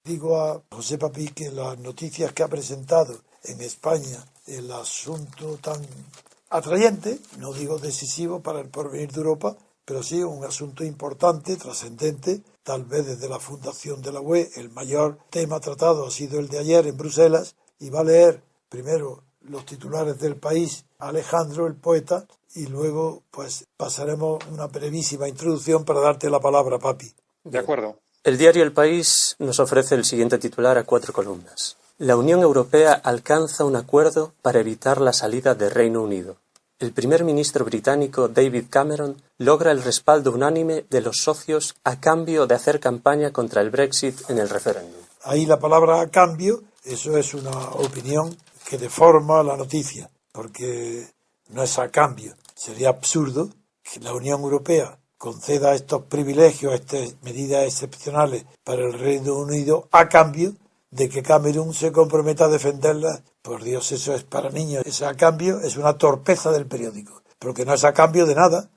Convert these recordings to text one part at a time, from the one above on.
Digo a José Papí que las noticias que ha presentado en España, el asunto tan atrayente, no digo decisivo para el porvenir de Europa, pero sí un asunto importante, trascendente, tal vez desde la fundación de la UE, el mayor tema tratado ha sido el de ayer en Bruselas, y va a leer primero los titulares del País, Alejandro, el poeta, y luego pues pasaremos una brevísima introducción para darte la palabra, Papi. De acuerdo. El diario El País nos ofrece el siguiente titular a 4 columnas. La Unión Europea alcanza un acuerdo para evitar la salida del Reino Unido. El primer ministro británico David Cameron logra el respaldo unánime de los socios a cambio de hacer campaña contra el Brexit en el referéndum. Ahí la palabra a cambio, eso es una opinión que deforma la noticia, porque no es a cambio. Sería absurdo que la Unión Europea conceda estos privilegios, estas medidas excepcionales para el Reino Unido a cambio de que Camerún se comprometa a defenderlas. Por Dios, eso es para niños. Ese a cambio es una torpeza del periódico, porque no es a cambio de nada.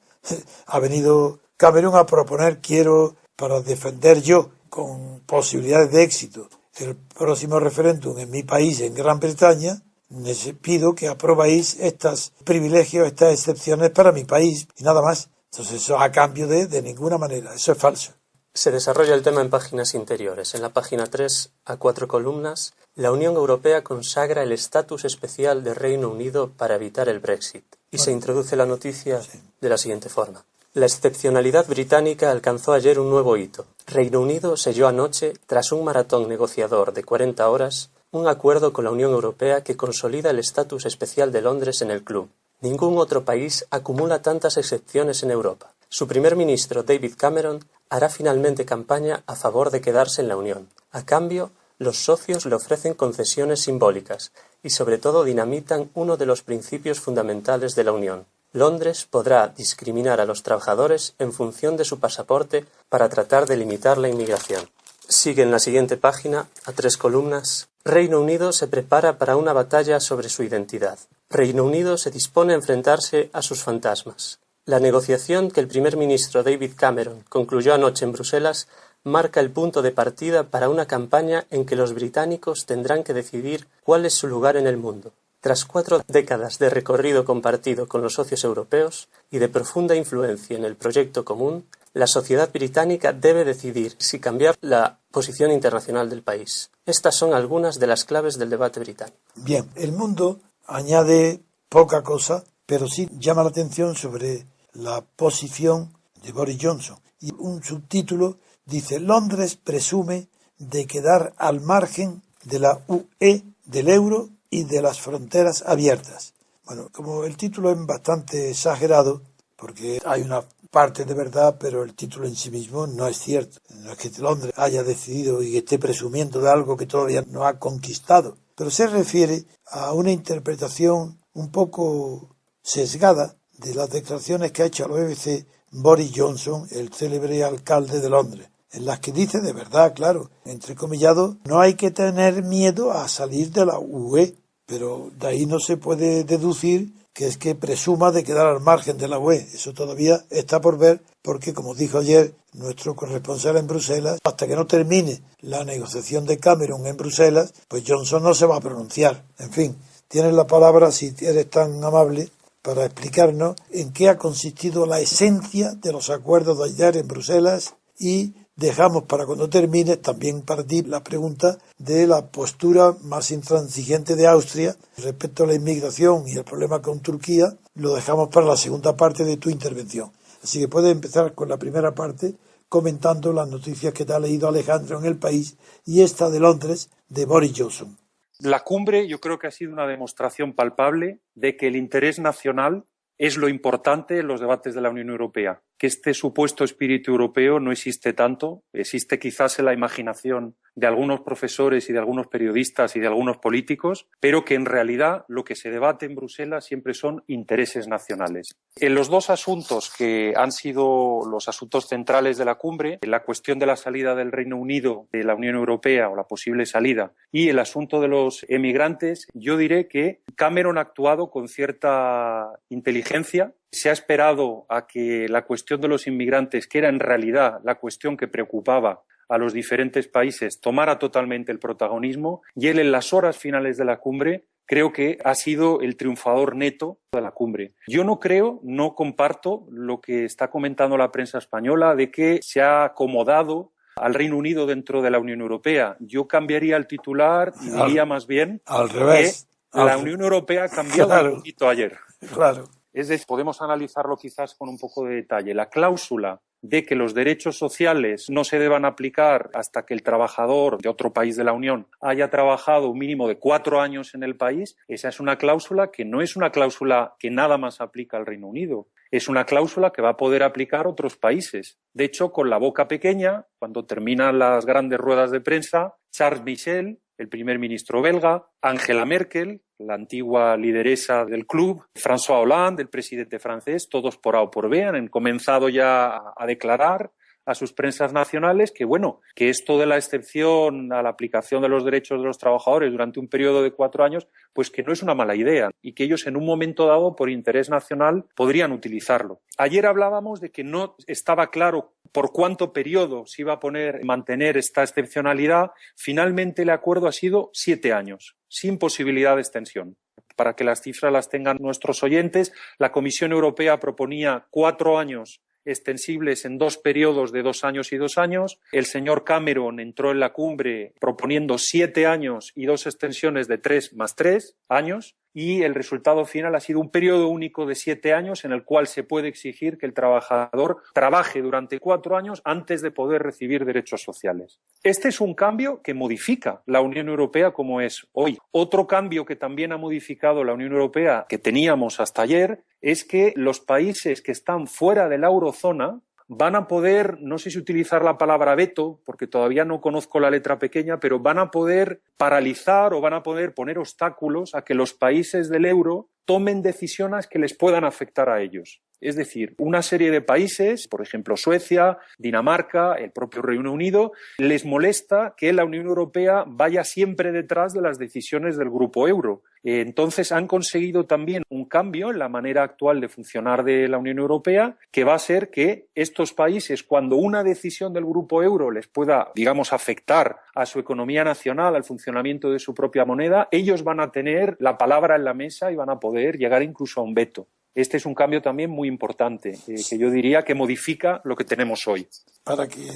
Ha venido Camerún a proponer, quiero, para defender yo, con posibilidades de éxito, el próximo referéndum en mi país, en Gran Bretaña, les pido que aprobáis estos privilegios, estas excepciones para mi país, y nada más. Entonces eso a cambio de ninguna manera, eso es falso. Se desarrolla el tema en páginas interiores. En la página 3, a 4 columnas, la Unión Europea consagra el estatus especial de Reino Unido para evitar el Brexit. Y se introduce la noticia de la siguiente forma. La excepcionalidad británica alcanzó ayer un nuevo hito. Reino Unido selló anoche, tras un maratón negociador de 40 horas, un acuerdo con la Unión Europea que consolida el estatus especial de Londres en el club. Ningún otro país acumula tantas excepciones en Europa. Su primer ministro, David Cameron, hará finalmente campaña a favor de quedarse en la Unión. A cambio, los socios le ofrecen concesiones simbólicas y sobre todo dinamitan uno de los principios fundamentales de la Unión. Londres podrá discriminar a los trabajadores en función de su pasaporte para tratar de limitar la inmigración. Sigue en la siguiente página, a 3 columnas. Reino Unido se prepara para una batalla sobre su identidad. Reino Unido se dispone a enfrentarse a sus fantasmas. La negociación que el primer ministro David Cameron concluyó anoche en Bruselas marca el punto de partida para una campaña en que los británicos tendrán que decidir cuál es su lugar en el mundo. Tras 4 décadas de recorrido compartido con los socios europeos y de profunda influencia en el proyecto común, la sociedad británica debe decidir si cambiar la posición internacional del país. Estas son algunas de las claves del debate británico. Bien, el mundo añade poca cosa, pero sí llama la atención sobre la posición de Boris Johnson. Y un subtítulo dice: Londres presume de quedar al margen de la UE, del euro y de las fronteras abiertas. Bueno, como el título es bastante exagerado, porque hay una parte de verdad, pero el título en sí mismo no es cierto. No es que Londres haya decidido y esté presumiendo de algo que todavía no ha conquistado, pero se refiere a una interpretación un poco sesgada de las declaraciones que ha hecho a la BBC Boris Johnson, el célebre alcalde de Londres, en las que dice de verdad, claro, entrecomillado, no hay que tener miedo a salir de la UE, pero de ahí no se puede deducir que es que presuma de quedar al margen de la UE. Eso todavía está por ver, porque como dijo ayer nuestro corresponsal en Bruselas, hasta que no termine la negociación de Cameron en Bruselas, pues Johnson no se va a pronunciar. En fin, tienes la palabra, si eres tan amable, para explicarnos en qué ha consistido la esencia de los acuerdos de ayer en Bruselas, y dejamos para cuando termine también para ti la pregunta de la postura más intransigente de Austria respecto a la inmigración y el problema con Turquía. Lo dejamos para la segunda parte de tu intervención. Así que puedes empezar con la primera parte comentando las noticias que te ha leído Alejandro en El País y esta de Londres de Boris Johnson. La cumbre yo creo que ha sido una demostración palpable de que el interés nacional es lo importante en los debates de la Unión Europea, que este supuesto espíritu europeo no existe tanto, existe quizás en la imaginación de algunos profesores y de algunos periodistas y de algunos políticos, pero que en realidad lo que se debate en Bruselas siempre son intereses nacionales. En los dos asuntos que han sido los asuntos centrales de la cumbre, la cuestión de la salida del Reino Unido de la Unión Europea o la posible salida y el asunto de los emigrantes, yo diré que Cameron ha actuado con cierta inteligencia. Se ha esperado a que la cuestión de los inmigrantes, que era en realidad la cuestión que preocupaba a los diferentes países tomara totalmente el protagonismo, y él en las horas finales de la cumbre creo que ha sido el triunfador neto de la cumbre. Yo no comparto lo que está comentando la prensa española de que se ha acomodado al Reino Unido dentro de la Unión Europea. Yo cambiaría el titular y diría más bien al revés, que la Unión Europea ha cambiado un poquito ayer. Claro. Es decir, podemos analizarlo quizás con un poco de detalle. La cláusula de que los derechos sociales no se deban aplicar hasta que el trabajador de otro país de la Unión haya trabajado un mínimo de 4 años en el país, esa es una cláusula que no es una cláusula que nada más aplica al Reino Unido. Es una cláusula que va a poder aplicar otros países. De hecho, con la boca pequeña, cuando terminan las grandes ruedas de prensa, Charles Michel, el primer ministro belga, Angela Merkel, la antigua lideresa del club, François Hollande, el presidente francés, todos por A o por B han comenzado ya a declarar a sus prensas nacionales que, que esto de la excepción a la aplicación de los derechos de los trabajadores durante un periodo de 4 años, pues que no es una mala idea y que ellos en un momento dado, por interés nacional, podrían utilizarlo. Ayer hablábamos de que no estaba claro por cuánto periodo se iba a mantener esta excepcionalidad. Finalmente el acuerdo ha sido 7 años, sin posibilidad de extensión. Para que las cifras las tengan nuestros oyentes, la Comisión Europea proponía 4 años extensibles en 2 periodos de 2 años y 2 años. El señor Cameron entró en la cumbre proponiendo 7 años y 2 extensiones de 3 más 3 años. Y el resultado final ha sido un periodo único de 7 años en el cual se puede exigir que el trabajador trabaje durante 4 años antes de poder recibir derechos sociales. Este es un cambio que modifica la Unión Europea como es hoy. Otro cambio que también ha modificado la Unión Europea que teníamos hasta ayer es que los países que están fuera de la eurozona van a poder, no sé si utilizar la palabra veto, porque todavía no conozco la letra pequeña, pero van a poder paralizar o van a poder poner obstáculos a que los países del euro tomen decisiones que les puedan afectar a ellos. Es decir, una serie de países, por ejemplo Suecia, Dinamarca, el propio Reino Unido, les molesta que la Unión Europea vaya siempre detrás de las decisiones del grupo euro. Entonces han conseguido también un cambio en la manera actual de funcionar de la Unión Europea, que va a ser que estos países, cuando una decisión del grupo euro les pueda, afectar a su economía nacional, al funcionamiento de su propia moneda, ellos van a tener la palabra en la mesa y van a poder llegar incluso a un veto. Este es un cambio también muy importante, que yo diría que modifica lo que tenemos hoy. Para que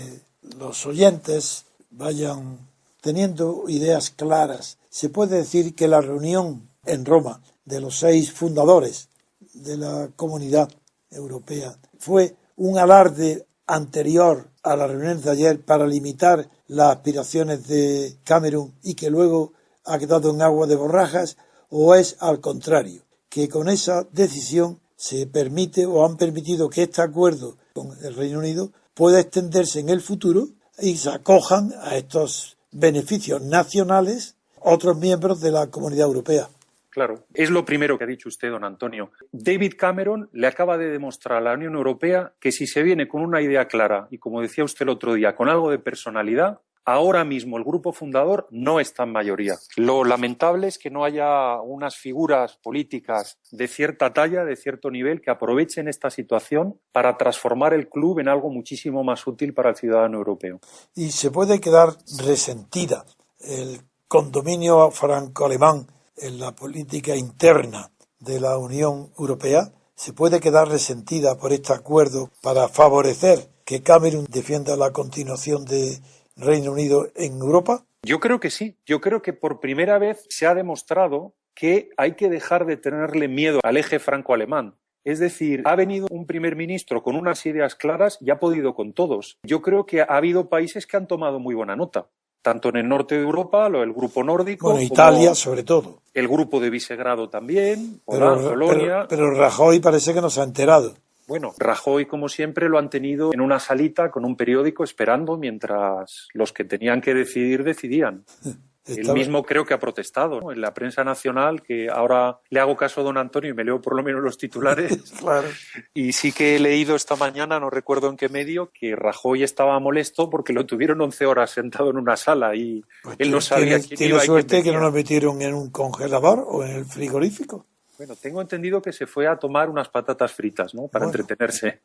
los oyentes vayan teniendo ideas claras, se puede decir que la reunión en Roma de los 6 fundadores de la Comunidad Europea fue un alarde anterior a la reunión de ayer para limitar las aspiraciones de Cameron y que luego ha quedado en agua de borrajas, o es al contrario, que con esa decisión se permite o han permitido que este acuerdo con el Reino Unido pueda extenderse en el futuro y se acojan a estos beneficios nacionales otros miembros de la Comunidad Europea. Claro, es lo primero que ha dicho usted, don Antonio. David Cameron le acaba de demostrar a la Unión Europea que si se viene con una idea clara y, como decía usted el otro día, con algo de personalidad, ahora mismo el grupo fundador no está en mayoría. Lo lamentable es que no haya unas figuras políticas de cierta talla, de cierto nivel, que aprovechen esta situación para transformar el club en algo muchísimo más útil para el ciudadano europeo. Y se puede quedar resentida el condominio franco-alemán en la política interna de la Unión Europea. Se puede quedar resentida por este acuerdo para favorecer que Cameron defienda la continuación de Reino Unido en Europa. Yo creo que sí. Yo creo que por primera vez se ha demostrado que hay que dejar de tenerle miedo al eje franco-alemán. Es decir, ha venido un primer ministro con unas ideas claras y ha podido con todos. Yo creo que ha habido países que han tomado muy buena nota, tanto en el norte de Europa, el grupo nórdico, bueno, Italia sobre todo. El grupo de Visegrado también, Polonia. Pero Rajoy parece que no se ha enterado. Bueno, Rajoy, como siempre, lo han tenido en una salita con un periódico esperando mientras los que tenían que decidir decidían. Él mismo creo que ha protestado, ¿no?, en la prensa nacional, que ahora le hago caso a don Antonio y me leo por lo menos los titulares. Claro. Y sí que he leído esta mañana, no recuerdo en qué medio, que Rajoy estaba molesto porque lo tuvieron 11 horas sentado en una sala y pues él no sabía quién iba. Tiene suerte que no lo metieron en un congelador o en el frigorífico. Bueno, tengo entendido que se fue a tomar unas patatas fritas, ¿no? Para entretenerse.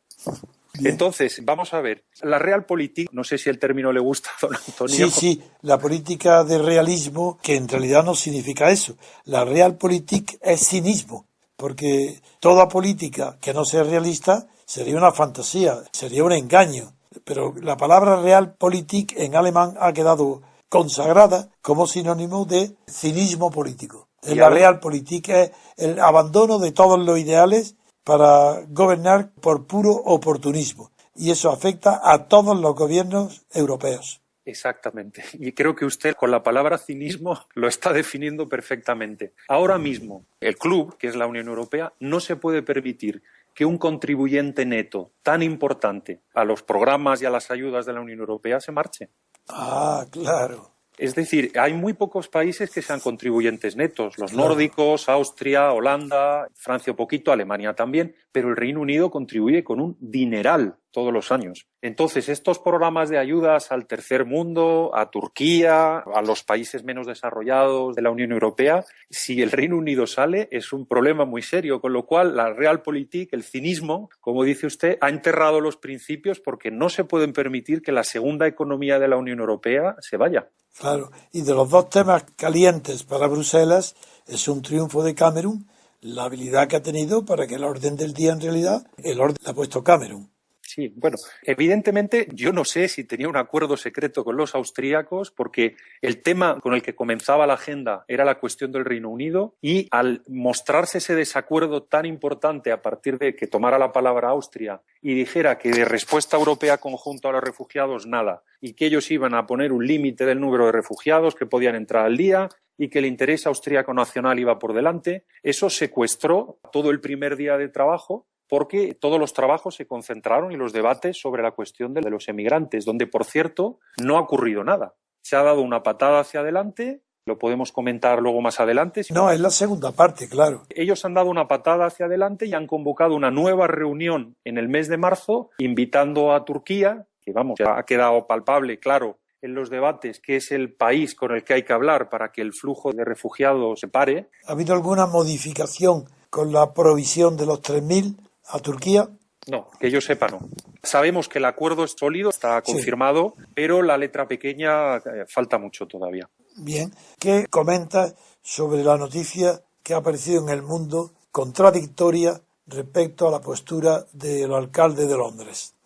Bien. Entonces, vamos a ver. La Realpolitik, no sé si el término le gusta a don Antonio. Sí, la política de realismo, que en realidad no significa eso. La Realpolitik es cinismo, porque toda política que no sea realista sería una fantasía, sería un engaño. Pero la palabra Realpolitik en alemán ha quedado consagrada como sinónimo de cinismo político. La Realpolitik es el abandono de todos los ideales para gobernar por puro oportunismo. Y eso afecta a todos los gobiernos europeos. Exactamente. Y creo que usted con la palabra cinismo lo está definiendo perfectamente. Ahora mismo, el club, que es la Unión Europea, no se puede permitir que un contribuyente neto tan importante a los programas y a las ayudas de la Unión Europea se marche. Ah, claro. Es decir, hay muy pocos países que sean contribuyentes netos. Los nórdicos, Austria, Holanda, Francia un poquito, Alemania también, pero el Reino Unido contribuye con un dineral todos los años. Entonces, estos programas de ayudas al tercer mundo, a Turquía, a los países menos desarrollados de la Unión Europea, si el Reino Unido sale, es un problema muy serio, con lo cual la Realpolitik, el cinismo, como dice usted, ha enterrado los principios porque no se pueden permitir que la segunda economía de la Unión Europea se vaya. Claro, y de los dos temas calientes para Bruselas es un triunfo de Cameron, la habilidad que ha tenido para que el orden del día en realidad, el orden lo ha puesto Cameron. Sí, bueno, evidentemente yo no sé si tenía un acuerdo secreto con los austríacos porque el tema con el que comenzaba la agenda era la cuestión del Reino Unido y al mostrarse ese desacuerdo tan importante a partir de que tomara la palabra Austria y dijera que de respuesta europea conjunta a los refugiados nada y que ellos iban a poner un límite del número de refugiados que podían entrar al día y que el interés austríaco nacional iba por delante, eso secuestró todo el primer día de trabajo porque todos los trabajos se concentraron y los debates sobre la cuestión de los emigrantes, donde, por cierto, no ha ocurrido nada. Se ha dado una patada hacia adelante, lo podemos comentar luego más adelante. No, es la segunda parte, claro. Ellos han dado una patada hacia adelante y han convocado una nueva reunión en el mes de marzo, invitando a Turquía, que vamos, ya ha quedado palpable, claro, en los debates, que es el país con el que hay que hablar para que el flujo de refugiados se pare. ¿Ha habido alguna modificación con la provisión de los 3.000 a Turquía? No, que yo sepa no. Sabemos que el acuerdo es sólido, está confirmado, sí, pero la letra pequeña falta mucho todavía. Bien, ¿qué comentas sobre la noticia que ha aparecido en El Mundo contradictoria respecto a la postura del alcalde de Londres?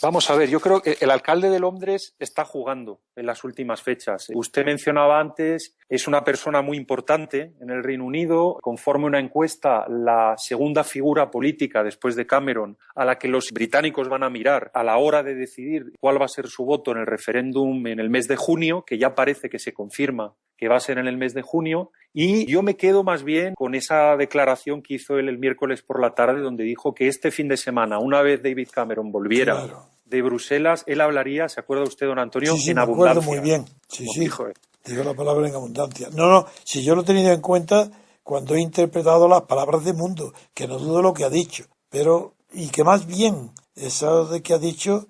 Vamos a ver, yo creo que el alcalde de Londres está jugando en las últimas fechas. Usted mencionaba antes, es una persona muy importante en el Reino Unido. Conforme una encuesta, la segunda figura política después de Cameron a la que los británicos van a mirar a la hora de decidir cuál va a ser su voto en el referéndum en el mes de junio, que ya parece que se confirma que va a ser en el mes de junio, y yo me quedo más bien con esa declaración que hizo él el miércoles por la tarde, donde dijo que este fin de semana, una vez David Cameron volviera de Bruselas, él hablaría, ¿se acuerda usted, don Antonio? Sí, en me abundancia. acuerdo muy bien. Sí. Dijo la palabra en abundancia. No, si yo lo he tenido en cuenta cuando he interpretado las palabras de Mundo, que no dudo lo que ha dicho, pero, y que más bien, eso de que ha dicho,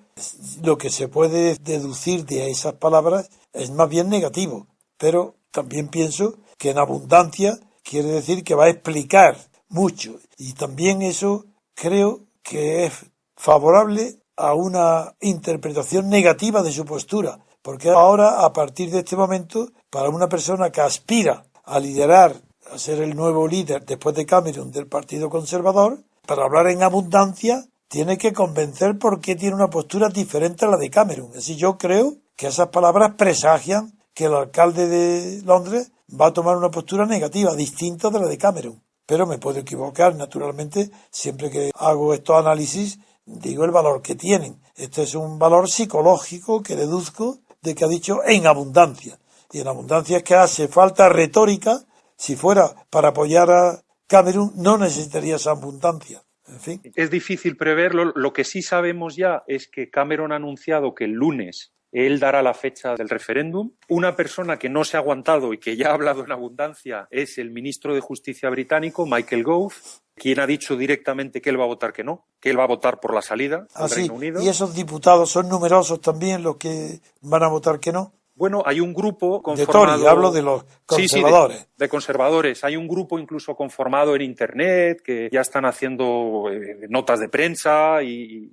lo que se puede deducir de esas palabras es más bien negativo, pero también pienso que en abundancia quiere decir que va a explicar mucho y también eso creo que es favorable a una interpretación negativa de su postura, porque ahora, a partir de este momento, para una persona que aspira a liderar, a ser el nuevo líder después de Cameron del Partido Conservador, para hablar en abundancia, tiene que convencer por qué tiene una postura diferente a la de Cameron. Es decir, yo creo que esas palabras presagian que el alcalde de Londres va a tomar una postura negativa, distinta de la de Cameron. Pero me puedo equivocar, naturalmente, siempre que hago estos análisis, digo el valor que tienen. Este es un valor psicológico que deduzco de que ha dicho en abundancia. Y en abundancia es que hace falta retórica. Si fuera para apoyar a Cameron, no necesitaría esa abundancia. En fin. Es difícil preverlo. Lo que sí sabemos ya es que Cameron ha anunciado que el lunes él dará la fecha del referéndum. Una persona que no se ha aguantado y que ya ha hablado en abundancia es el ministro de Justicia británico, Michael Gove, quien ha dicho directamente que él va a votar que no, que él va a votar por la salida del Reino Unido. ¿Y esos diputados son numerosos también los que van a votar que no? Bueno, hay un grupo De conformado... Tory, hablo de los conservadores. Sí, de conservadores. Hay un grupo incluso conformado en Internet que ya están haciendo notas de prensa y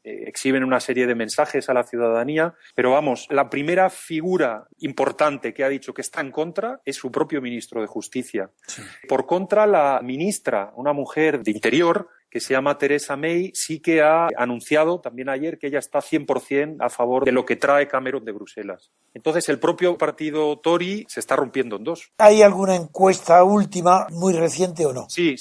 exhiben una serie de mensajes a la ciudadanía. Pero vamos, la primera figura importante que ha dicho que está en contra es su propio ministro de Justicia. Sí. Por contra, la ministra, una mujer de Interior, que se llama Theresa May, sí que ha anunciado también ayer que ella está 100% a favor de lo que trae Cameron de Bruselas. Entonces, el propio partido Tory se está rompiendo en dos. ¿Hay alguna encuesta última, muy reciente o no? Sí.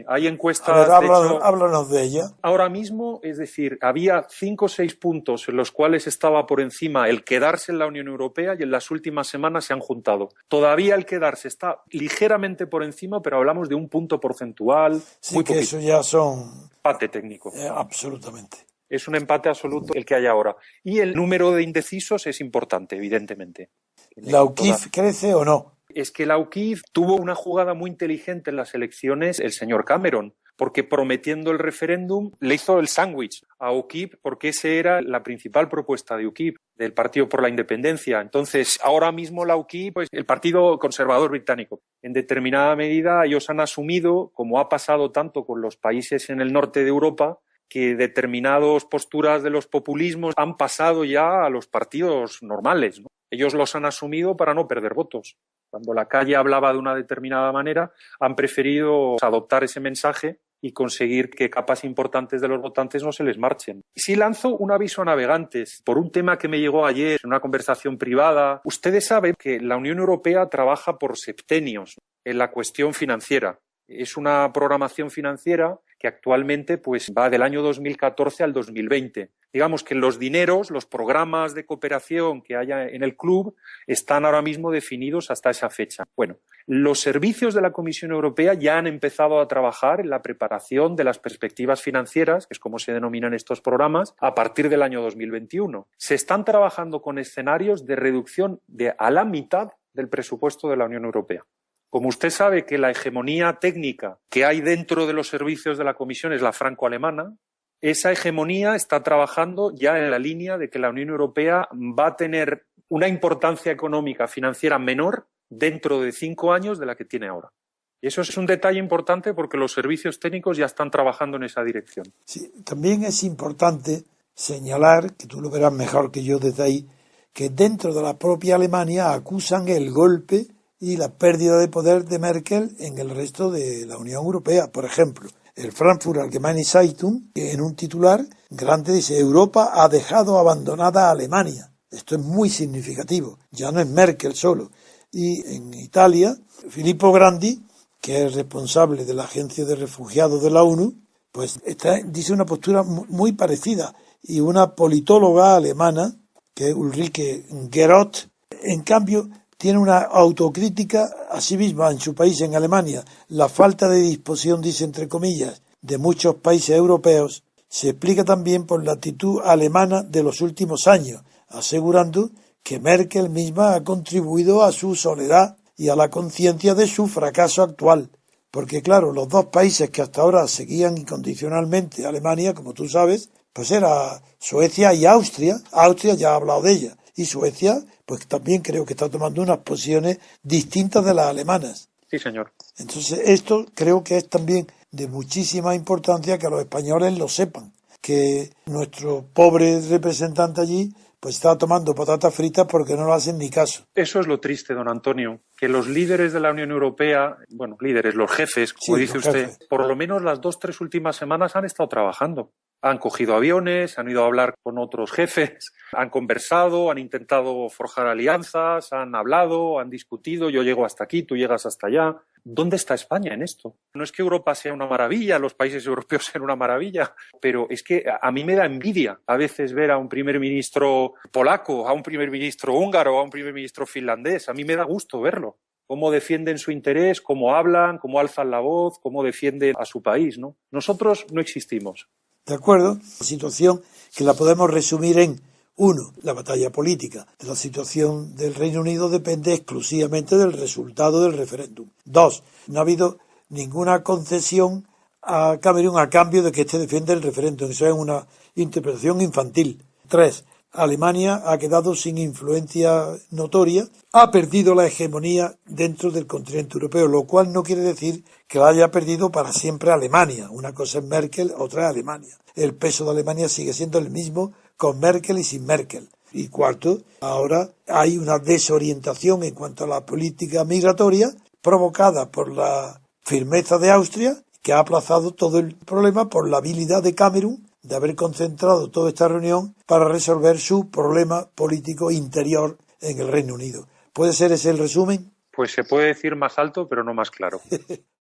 Hay encuestas. A ver, háblanos de ella. Ahora mismo, es decir, había 5 o 6 puntos en los cuales estaba por encima el quedarse en la Unión Europea y en las últimas semanas se han juntado. Todavía el quedarse está ligeramente por encima, pero hablamos de un punto porcentual. Sí, muy que poquito. Eso ya son... Empate técnico. Absolutamente. Es un empate absoluto el que hay ahora. Y el número de indecisos es importante, evidentemente. ¿La UKIP crece o no? Es que la UKIP tuvo una jugada muy inteligente en las elecciones el señor Cameron, porque prometiendo el referéndum le hizo el sándwich a UKIP, porque esa era la principal propuesta de UKIP, del Partido por la Independencia. Entonces, ahora mismo la UKIP, pues el Partido Conservador Británico, en determinada medida ellos han asumido, como ha pasado tanto con los países en el norte de Europa, que determinadas posturas de los populismos han pasado ya a los partidos normales, ¿no? Ellos los han asumido para no perder votos. Cuando la calle hablaba de una determinada manera, han preferido adoptar ese mensaje y conseguir que capas importantes de los votantes no se les marchen. Sí lanzo un aviso a navegantes por un tema que me llegó ayer en una conversación privada. Ustedes saben que la Unión Europea trabaja por septenios en la cuestión financiera. Es una programación financiera que actualmente pues, va del año 2014 al 2020. Digamos que los dineros, los programas de cooperación que haya en el club están ahora mismo definidos hasta esa fecha. Bueno, los servicios de la Comisión Europea ya han empezado a trabajar en la preparación de las perspectivas financieras, que es como se denominan estos programas, a partir del año 2021. Se están trabajando con escenarios de reducción de a la mitad del presupuesto de la Unión Europea. Como usted sabe que la hegemonía técnica que hay dentro de los servicios de la Comisión es la franco-alemana, esa hegemonía está trabajando ya en la línea de que la Unión Europea va a tener una importancia económica financiera menor dentro de 5 años de la que tiene ahora. Y eso es un detalle importante porque los servicios técnicos ya están trabajando en esa dirección. Sí, también es importante señalar, que tú lo verás mejor que yo desde ahí, que dentro de la propia Alemania acusan el golpe y la pérdida de poder de Merkel en el resto de la Unión Europea. Por ejemplo, el Frankfurt Allgemeine Zeitung, en un titular grande, dice: Europa ha dejado abandonada a Alemania. Esto es muy significativo, ya no es Merkel solo. Y en Italia, Filippo Grandi, que es responsable de la Agencia de Refugiados de la ONU, pues dice una postura muy parecida. Y una politóloga alemana, que es Ulrike Geroth, en cambio, tiene una autocrítica a sí misma en su país, en Alemania. La falta de disposición, dice entre comillas, de muchos países europeos se explica también por la actitud alemana de los últimos años, asegurando que Merkel misma ha contribuido a su soledad y a la conciencia de su fracaso actual. Porque claro, los dos países que hasta ahora seguían incondicionalmente a Alemania, como tú sabes, pues era Suecia y Austria. Austria ya ha hablado de ella. Y Suecia, pues también creo que está tomando unas posiciones distintas de las alemanas. Sí, señor. Entonces, esto creo que es también de muchísima importancia que los españoles lo sepan, que nuestro pobre representante allí pues está tomando patatas fritas porque no lo hacen ni caso. Eso es lo triste, don Antonio, que los líderes de la Unión Europea, bueno, líderes, los jefes, como dice usted, por lo menos las 2-3 últimas semanas han estado trabajando. Han cogido aviones, han ido a hablar con otros jefes, han conversado, han intentado forjar alianzas, han hablado, han discutido, yo llego hasta aquí, tú llegas hasta allá. ¿Dónde está España en esto? No es que Europa sea una maravilla, los países europeos sean una maravilla, pero es que a mí me da envidia a veces ver a un primer ministro polaco, a un primer ministro húngaro, a un primer ministro finlandés. A mí me da gusto verlo. Cómo defienden su interés, cómo hablan, cómo alzan la voz, cómo defienden a su país, ¿no? Nosotros no existimos. ¿De acuerdo? La situación que la podemos resumir en: 1. La batalla política. De la situación del Reino Unido depende exclusivamente del resultado del referéndum. 2. No ha habido ninguna concesión a Cameron a cambio de que éste defienda el referéndum. Eso es una interpretación infantil. 3. Alemania ha quedado sin influencia notoria, ha perdido la hegemonía dentro del continente europeo, lo cual no quiere decir que la haya perdido para siempre Alemania. Una cosa es Merkel, otra es Alemania. El peso de Alemania sigue siendo el mismo con Merkel y sin Merkel. Y cuarto, ahora hay una desorientación en cuanto a la política migratoria provocada por la firmeza de Austria, que ha aplazado todo el problema por la habilidad de Cameron de haber concentrado toda esta reunión para resolver su problema político interior en el Reino Unido. ¿Puede ser ese el resumen? Pues se puede decir más alto, pero no más claro.